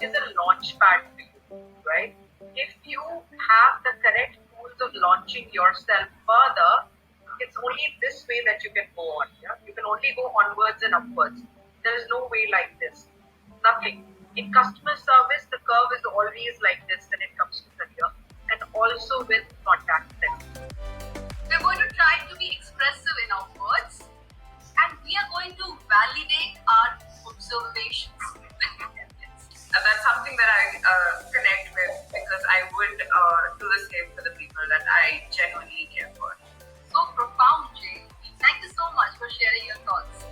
is a launch pad for you, right? If you have the correct tools of launching yourself further, it's only this way that you can go on. Yeah? You can only go onwards and upwards. There is no way like this. Nothing. In customer service, the curve is always like this when it comes to career, and also with contact center. We're going to try to be expressive in our words, and we are going to validate our observations with evidence. And that's something that I connect with, because I would do the same for the people that I genuinely care for. So profound, Jay. Thank you so much for sharing your thoughts.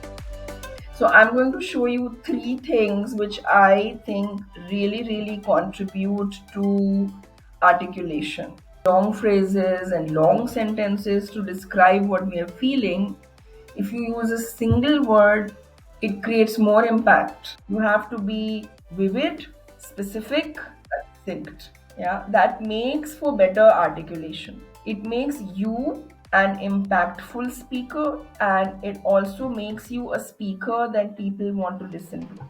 So I'm going to show you 3 things which I think really contribute to articulation. Long phrases and long sentences to describe what we are feeling. If you use a single word, it creates more impact. You have to be vivid, specific, succinct. Yeah, that makes for better articulation. It makes you an impactful speaker, and it also makes you a speaker that people want to listen to.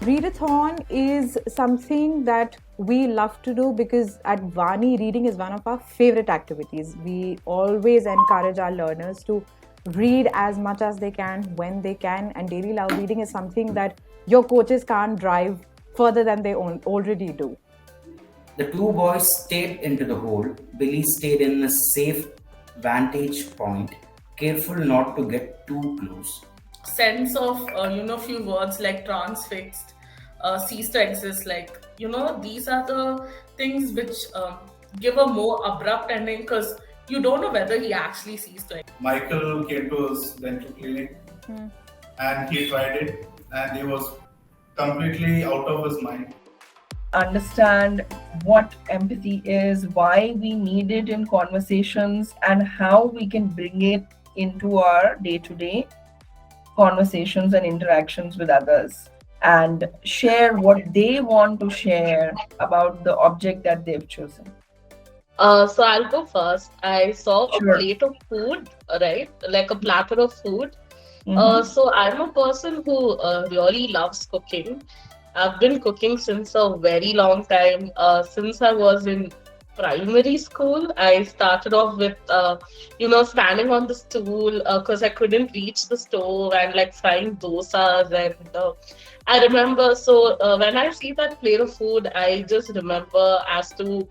Readathon is something that we love to do because at Vani, reading is one of our favorite activities. We always encourage our learners to read as much as they can when they can, and daily love reading is something that your coaches can't drive further than they already do. The two boys stayed into the hole. Billy stayed in a safe vantage point, careful not to get too close. Sense of few words like transfixed, cease to exist, like these are the things which give a more abrupt ending, because you don't know whether he actually ceased to exist. Michael came to his dental clinic and he tried it, and he was completely out of his mind. Understand what empathy is, why we need it in conversations, and how we can bring it into our day-to-day conversations and interactions with others, and share what they want to share about the object that they've chosen. So I'll go first. I saw a Sure. plate of food, right? Like a platter of food. Mhm. So I'm a person who really loves cooking. I've been cooking since a very long time. Since I was in primary school, I started off with, standing on the stool because I couldn't reach the stove, and like frying dosas. And I remember, so when I see that plate of food, I just remember as to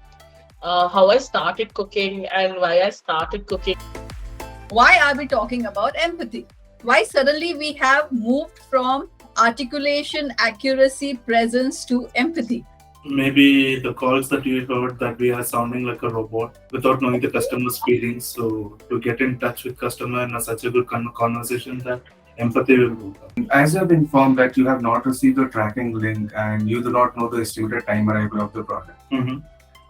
how I started cooking and why I started cooking. Why are we talking about empathy? Why suddenly we have moved from articulation, accuracy, presence to empathy? Maybe the calls that you heard that we are sounding like a robot without knowing the customer's feelings. So to get in touch with customer in such a good conversation, that empathy will go up. As you have informed that you have not received the tracking link and you do not know the estimated time arrival of the product.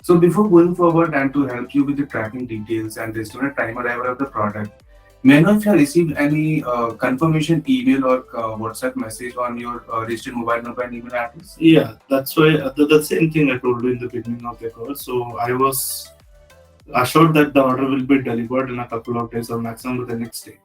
So before going forward and to help you with the tracking details and the estimated time arrival of the product, may I know if you have received any confirmation email or WhatsApp message on your registered mobile number and email address? Yeah, that's why the same thing I told you in the beginning of the call. So I was assured that the order will be delivered in a couple of days or maximum the next day.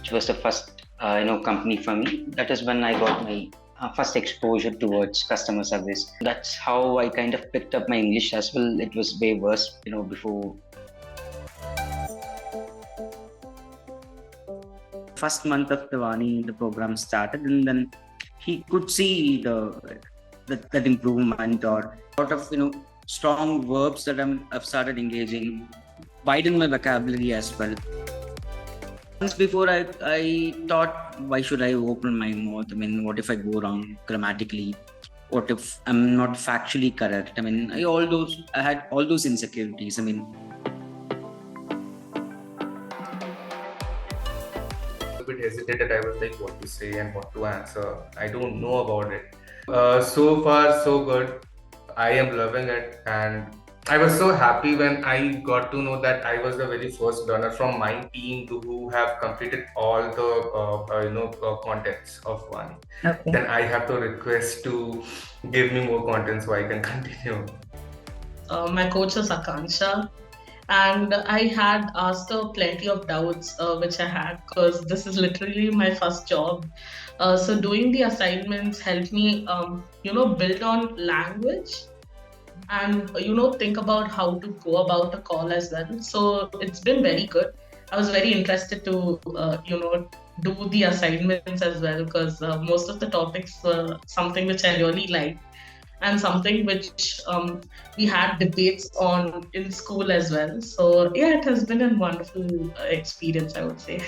Which was the first company for me. That is when I got my first exposure towards customer service. That's how I kind of picked up my English as well. It was way worse, before. First month of the Vani, the program started, and then he could see that improvement, or sort of strong verbs that I've started engaging, widen my vocabulary as well. Once before I thought, why should I open my mouth? I mean, what if I go wrong grammatically? What if I'm not factually correct? I mean, I had all those insecurities. I mean, a bit hesitated. I was like, what to say and what to answer. I don't know about it. So far, so good. I am loving it, and I was so happy when I got to know that I was the very first learner from my team who have completed all the contents of Vani. Okay. Then I have to request to give me more content so I can continue. My coach is Akansha, And I had asked her plenty of doubts, which I had, because this is literally my first job. So doing the assignments helped me, build on language and think about how to go about a call as well. So it's been very good. I was very interested to do the assignments as well, because most of the topics were something which I really liked, and something which we had debates on in school as well. So yeah, it has been a wonderful experience, I would say.